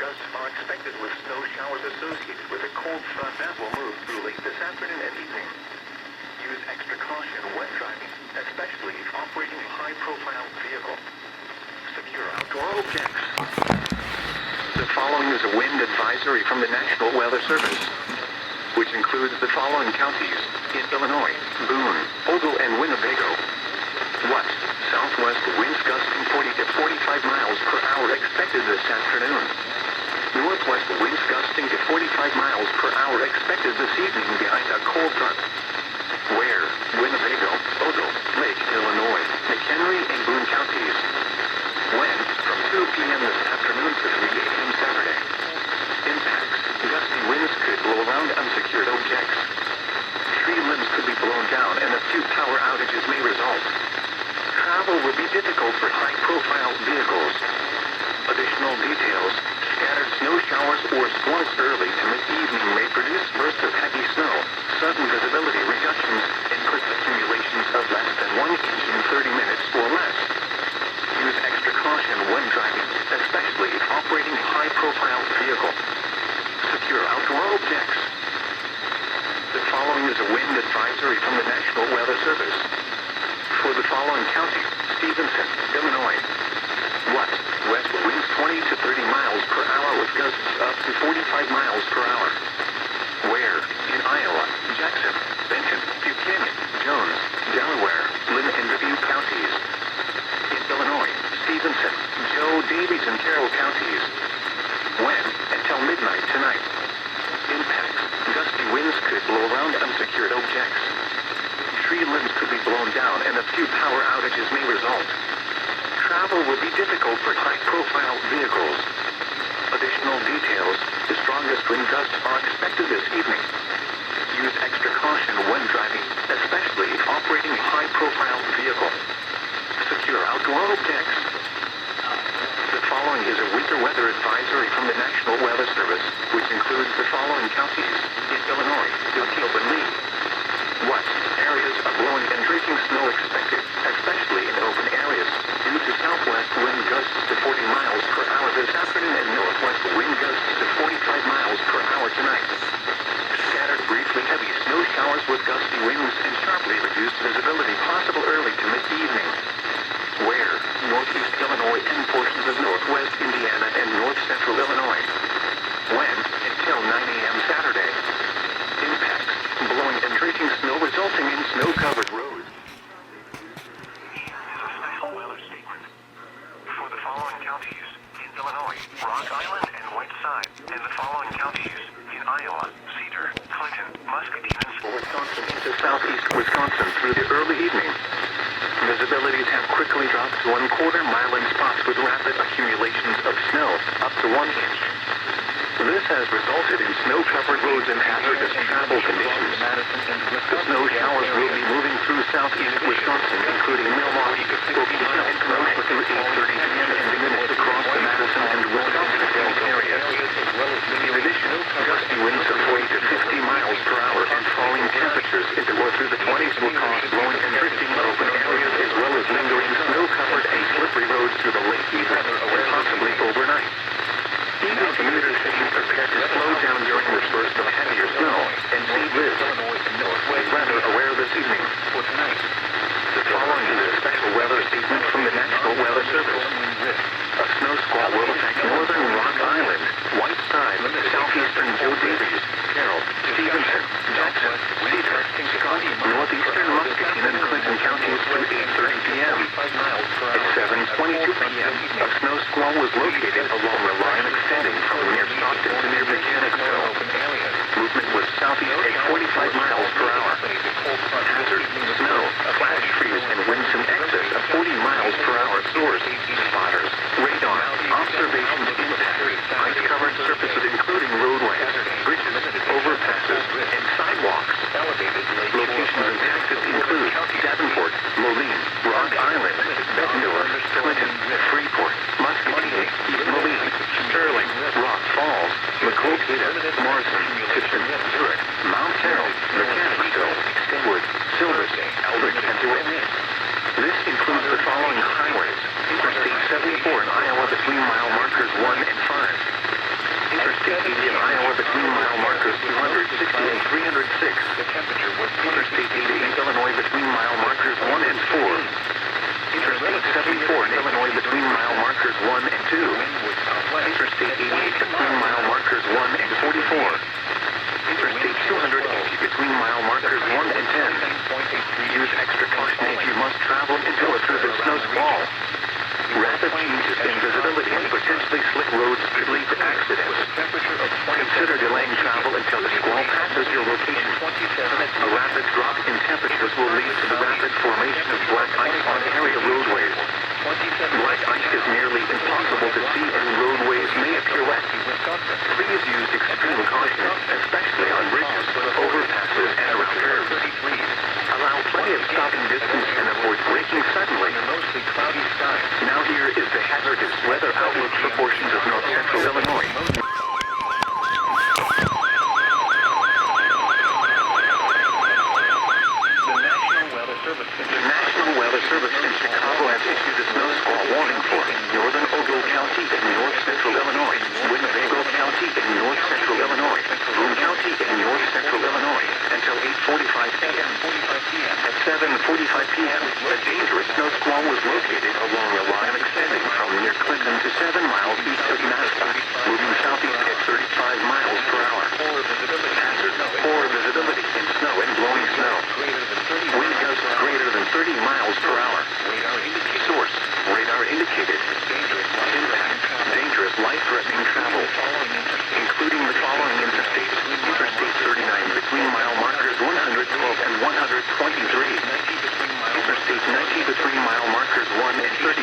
gusts are expected with snow showers associated with a cold front that will move through late this afternoon and evening. Use extra caution when driving, especially if operating a high-profile vehicle. Secure outdoor objects. The following is a wind advisory from the National Weather Service, which includes the following counties in Illinois: Boone, Ogle, and Winnebago. West, southwest winds gusting 40 to 45 miles per hour expected this afternoon. Northwest winds gusting to 45 miles per hour expected this evening behind a cold front. Where? Winnebago, Ogle, Lake, Illinois, McHenry, and Boone counties. When? From 2 p.m. this afternoon to 3 a.m. Saturday. Impacts: gusty winds could blow around unsecured objects. Tree limbs could be blown down and a few power outages may result. Travel will be difficult for high-profile vehicles. Additional details: scattered snow showers or squalls early to mid-evening may produce bursts of heavy snow, sudden visibility reductions, and quick accumulations of less than 1 inch in 30 minutes or less. Use extra caution when driving, especially if operating a high-profile vehicle. Secure outdoor objects. The following is a wind advisory from the National Weather Service. For the following county: Stevenson, Illinois. West winds 20 to 30 miles per hour with gusts up to 45 miles per hour. Where? In Iowa, Jackson, Benton, Buchanan, Jones, Delaware, Lynn, and Dubuque counties. In Illinois, Stevenson, Joe, Davies, and Carroll counties. When? Until midnight tonight. Impacts: gusty winds could blow around unsecured objects. Tree limbs could be blown down and a few power outages may result. Travel will be difficult for high-profile vehicles. Additional details: the strongest wind gusts are expected this evening. Use extra caution when driving, especially if operating a high-profile vehicle. Secure outdoor objects. The following is a winter weather advisory from the National Weather Service, which includes the following counties in Illinois: Dubuque and Lee. West, areas of blowing and drifting snow expected, especially in open areas, due to southwest wind gusts to 40 miles per hour this afternoon and northwest wind gusts to 45 miles per hour tonight. Scattered briefly heavy snow showers with gusty winds and sharply reduced visibility possible early to mid-evening. Where? Northeast Illinois and portions of northwest Indiana and north central Illinois. When? Until 9 a.m. Saturday. Impacts: blowing and drifting snow resulting in snow-covered roads. Special weather statement. For the following counties in Illinois: Rock Island and White Side, and the following counties in Iowa: Cedar, Clinton, Muscatine, and Wisconsin into southeast Wisconsin through the early evening. Visibilities have quickly dropped to 1/4 mile in spots with rapid accumulations of snow, up to 1 inch. This has resulted in snow-covered roads and hazardous travel conditions. The snow showers will be moving through southeast Wisconsin, including Milwaukee, Waukesha, and Kenosha through 8:30 p.m. and diminished across the Madison and Wisconsin Dells areas. In addition, gusty winds of 40 to 50 miles per hour and falling temperatures into or through the 20s will cause blowing and drifting in open areas, as well as lingering snow-covered and slippery roads through the late evening and possibly overnight. Even commuters should be prepared to slow down during this burst of heavier snow and see this. Weather aware this evening. For tonight, the following is a special weather statement from the National Weather Service. A snow squall will affect northern Rock Island, White Side, southeastern Joe Davies, Carroll, Stevenson, Jackson, Cedar, Scott, northeastern Muscatine, and Clinton counties through 8:30 p.m. At 7:22 p.m., a snow squall was located along the line extending from near Stockton to near Mechanicsville. Movement was southeast at 45 miles per hour. Hazard: snow, flash freeze, and winds in excess of 40 miles per hour. Source: spotters, radar, observations, impact, ice-covered surfaces including roadways, bridges, overpasses, and sidewalks. Locations impacted include Davenport, Moline, Rock Island, Bettendorf, Clinton, Freeport, Muscatine, East Moline, Sterling, Rock Falls, Maquoketa, Morrison, Tipton, Zurich, Mount Carroll, Mechanicsville, Stenwood, Silvis, Eldridge, and DeWitt. This includes the following highways: Interstate 74 in Iowa between mile markers 1 and 5. Interstate 88 between mile markers 1 and 44. Interstate 280 between mile markers 1 and 10. Use extra caution if you must travel into or through the snow squall. Rapid changes in visibility and potentially slick roads could lead to accidents. Consider delaying travel until the squall passes your location. A rapid drop in temperatures will lead to the rapid formation of black ice on area roadways. Black ice is nearly impossible to see and roadways may appear wet. Please use extreme caution, especially on bridges, overpasses, and around curves. Allow plenty of stopping distance and avoid braking suddenly. Now here is the hazardous weather outlook for portions of north central Illinois. The National Weather Service in Chicago has issued a snow squall warning for northern Ogle County in north central Illinois, Winnebago County in north central Illinois, Boone County in north central Illinois, until 8:45 p.m. At 7:45 p.m., a dangerous snow squall was located along a line extending from near Clinton to 7 miles east of Nasta, moving southeast at 35 miles per hour. Hazard: poor visibility in snow and blowing snow. Wind gusts greater than 30 miles per hour. Source: radar indicated. Impact: dangerous, life-threatening travel, including the following interstates: Interstate 39 between mile markers 112 and 123. Interstate 90 between mile markers 1 and 30.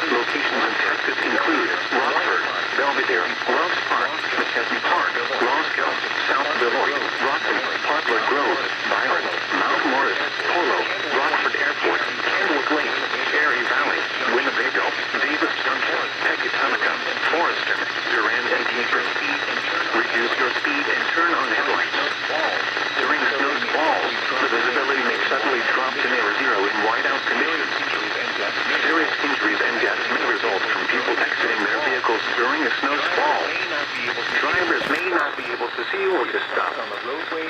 Locations in Texas include Rockford, Belvedere, Loves Park, McKesney Park, Roscoe, South Beloit, Rockland, Poplar Grove, Byron, Mount Morris, Polo, Rockford Airport, Kennewick Lake, Cherry Valley, Winnebago, Davis Junction, Pecatonica, Forreston, Durand and Kiefer. Reduce your speed and turn on headlights. During snow squalls, the visibility may suddenly drop to near zero in whiteout conditions. Serious injuries and deaths may result from people exiting their vehicles during a snow squall. Drivers may not be able to see or to stop on the roadway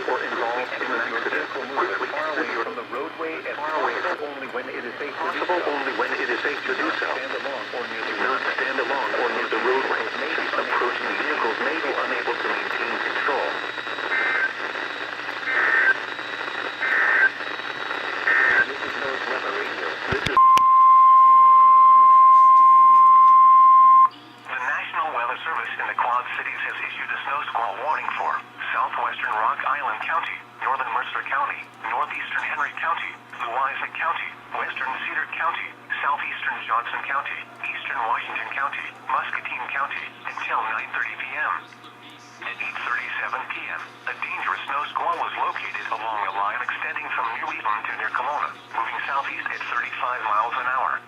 or involved in an accident. Quickly exit from the roadway as possible only when it is safe to do so. Do not stand along or near the roadway, since approaching vehicles may be unable to maintain control. This is North Weather Radio. The National Weather Service in the Quad Cities has issued a snow squall warning for southwestern Rock Island County, northern Mercer County, northeastern Henry County, Louisa County, western Cedar County, southeastern Johnson County, eastern Washington County, Muscatine County, until 9:30 p.m. At 8:37 p.m., a dangerous snow squall was located along a line extending from New Eden to near Kelowna, moving southeast at 35 miles an hour.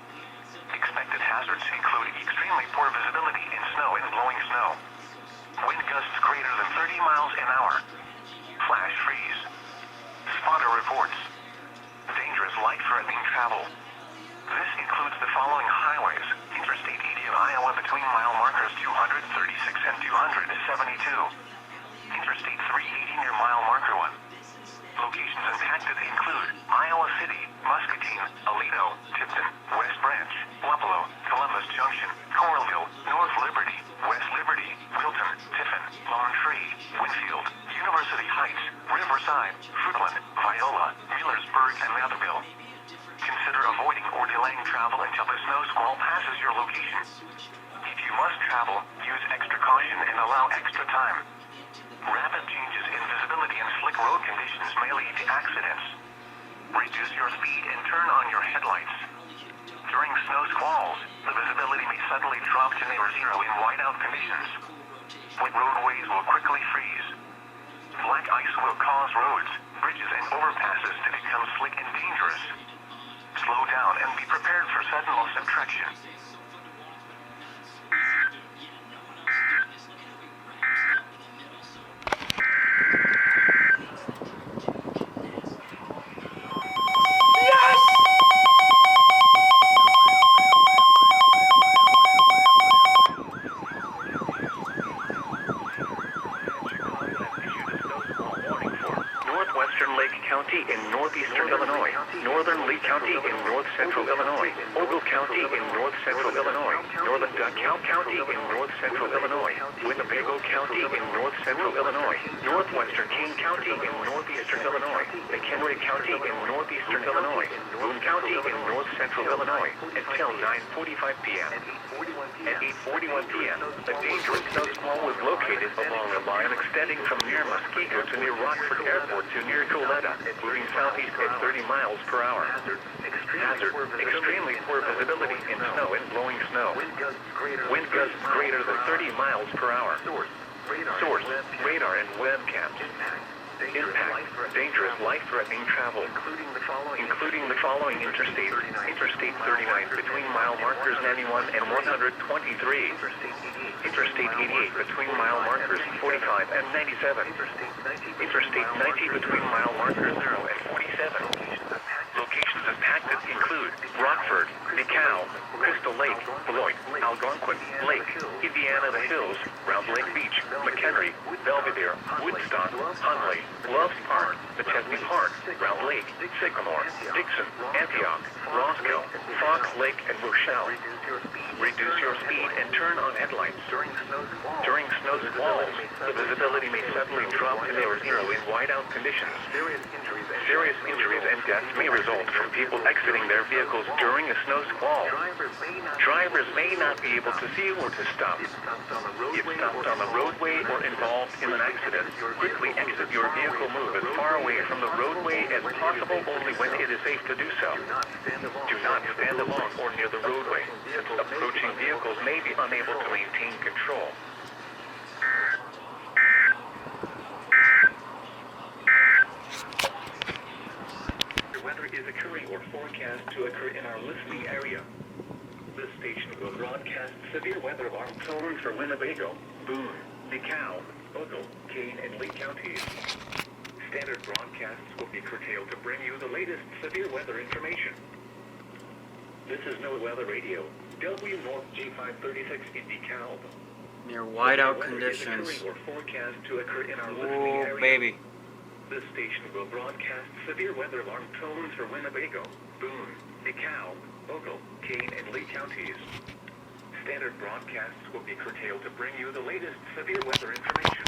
Expected hazards include extremely poor visibility in snow and blowing snow, wind gusts greater than 30 miles an hour, flash freeze, spotter reports, dangerous life-threatening travel. This includes the following highways: Interstate 80 in Iowa between mile markers 236 and 272. Interstate 380 near mile marker 1. Locations impacted include Iowa City, Muscatine, Aledo, Tipton, West Branch, Buffalo, Columbus Junction, Coralville, North Liberty, West Liberty, Wilton, Tiffin, Lone Tree, Winfield, University Heights, Riverside, Fruitland, Viola, Millersburg, and Matherville. Consider avoiding or delaying travel until the snow squall passes your location. If you must travel, use extra caution and allow extra time. Rapid changes in visibility and slick road conditions may lead to accidents. Reduce your speed and turn on your headlights. During snow squalls, the visibility may suddenly drop to near zero in whiteout conditions. Wet roadways will quickly freeze. Black ice will cause roads, bridges, and overpasses to become slick and dangerous. Slow down and be prepared for sudden loss of traction. County in northeastern Illinois, northern Lee County in north central Illinois, Ogle County in north central Illinois, northern DeKalb County in north-central Illinois, Winnebago County in north-central Illinois, northwestern King County in northeastern Illinois, McHenry County in northeastern Illinois, Boone County in north-central Illinois, until 9:45 p.m. At 8:41 p.m., a dangerous snow squall was located along a line extending from near Muskego to near Rockford Airport to near Goleta, moving southeast at 30 miles per hour. Hazard, extremely poor visibility in snow and blowing snow. Wind gusts greater than 30 miles per hour. Source, radar and webcams. Impact, dangerous life-threatening travel, including the following interstates: Interstate 39 between mile markers 91 and 123, Interstate 88 between mile markers 45 and 97, Interstate 90 between mile markers 0 and 47. Locations impacted include Rockford, DeKalb, Crystal Lake, Beloit, Algonquin, Lake, Indiana the Hills, Round Lake Beach, McHenry, Belvedere, Woodstock, Hunley, Loves Park, Machesney Park, Round Lake, Sycamore, Dixon, Antioch, Roscoe, Fox Lake, and Rochelle. Reduce your speed and turn on headlights. During snow squalls, the visibility may suddenly drop to near zero in whiteout conditions. Serious injuries and deaths may result from people exiting their vehicles during a snow squall. Drivers may not be able to see or to stop. If stopped on the roadway or involved in an accident, quickly exit your vehicle. Move as far away from the roadway as possible only when it is safe to do so. Do not stand along or near the roadway, since approaching vehicles may be unable to maintain control. Weather is occurring or forecast to occur in our listening area. This station will broadcast severe weather alarm tones for Winnebago, Boone, DeKalb, Ogle, Kane, and Lee counties. Standard broadcasts will be curtailed to bring you the latest severe weather information. This is NOAA Weather Radio, W North G536 in DeKalb. Near whiteout conditions. Or forecast to occur in our listening area. Baby. This station will broadcast severe weather alarm tones for Winnebago, Boone, DeKalb, Ogle, Kane, and Lee counties. Standard broadcasts will be curtailed to bring you the latest severe weather information.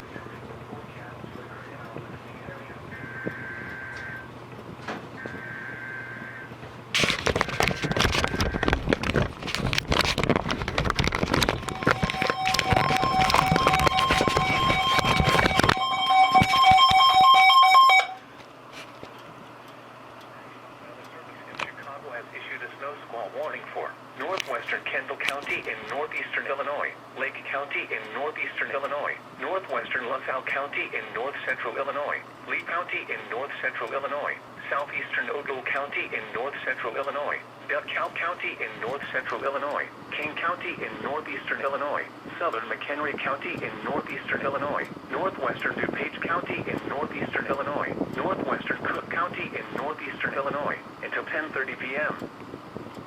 County in north-central Illinois, Lee County in north-central Illinois, southeastern Ogle County in north-central Illinois, DeKalb County in north-central Illinois, King County in northeastern Illinois, southern McHenry County in northeastern Illinois, northwestern DuPage County in northeastern Illinois, northwestern Cook County in northeastern Illinois, until 10:30 p.m.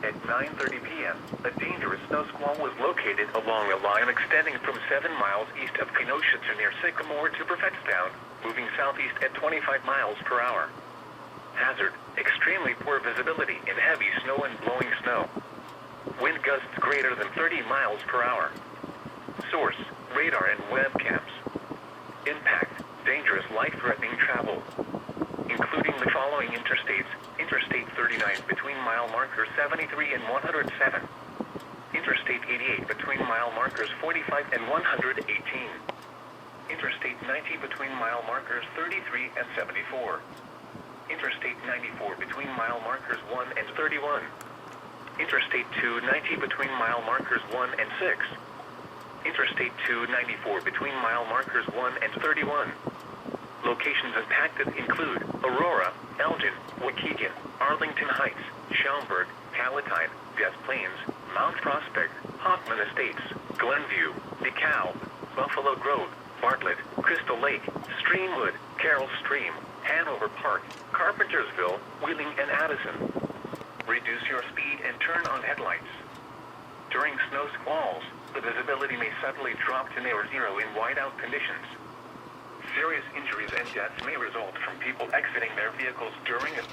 At 9:30 p.m., a dangerous snow squall was located along a line extending from 7 miles east of Kenosha to near Sycamore to Prophetstown, moving southeast at 25 miles per hour. Hazard, extremely poor visibility in heavy snow and blowing snow. Wind gusts greater than 30 miles per hour. Source, radar and webcams. Impact, dangerous life-threatening travel, including the following interstates: Interstate 39 between mile markers 73 and 107, Interstate 88 between mile markers 45 and 118, Interstate 90 between mile markers 33 and 74, Interstate 94 between mile markers 1 and 31, Interstate 290 between mile markers 1 and 6, Interstate 294 between mile markers 1 and 31. Locations impacted include Aurora, Elgin, Waukegan, Arlington Heights, Schaumburg, Palatine, Des Plaines, Mount Prospect, Hoffman Estates, Glenview, DeKalb, Buffalo Grove, Bartlett, Crystal Lake, Streamwood, Carroll Stream, Hanover Park, Carpentersville, Wheeling, and Addison. Reduce your speed and turn on headlights. During snow squalls, the visibility may suddenly drop to near zero in whiteout conditions. Serious injuries and deaths may result from people exiting their vehicles during a...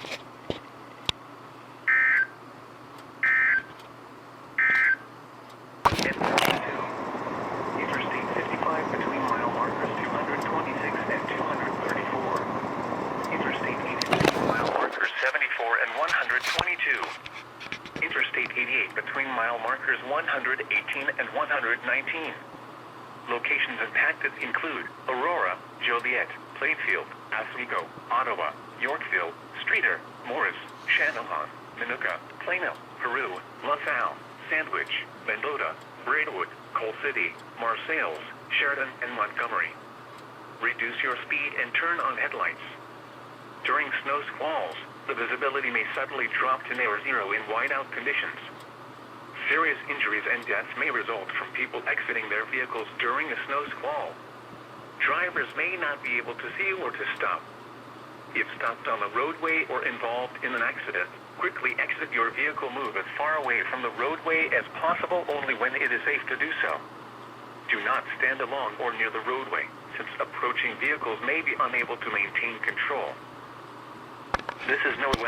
markers 118 and 119. Locations impacted include Aurora, Joliet, Plainfield, Oswego, Ottawa, Yorkville, Streator, Morris, Channahon, Minooka, Plano, Peru, LaSalle, Sandwich, Mendota, Braidwood, Coal City, Marseilles, Sheridan, and Montgomery. Reduce your speed and turn on headlights. During snow squalls, the visibility may suddenly drop to near zero in whiteout conditions. Serious injuries and deaths may result from people exiting their vehicles during a snow squall. Drivers may not be able to see or to stop. If stopped on the roadway or involved in an accident, quickly exit your vehicle. Move as far away from the roadway as possible only when it is safe to do so. Do not stand along or near the roadway, since approaching vehicles may be unable to maintain control. This is no weather.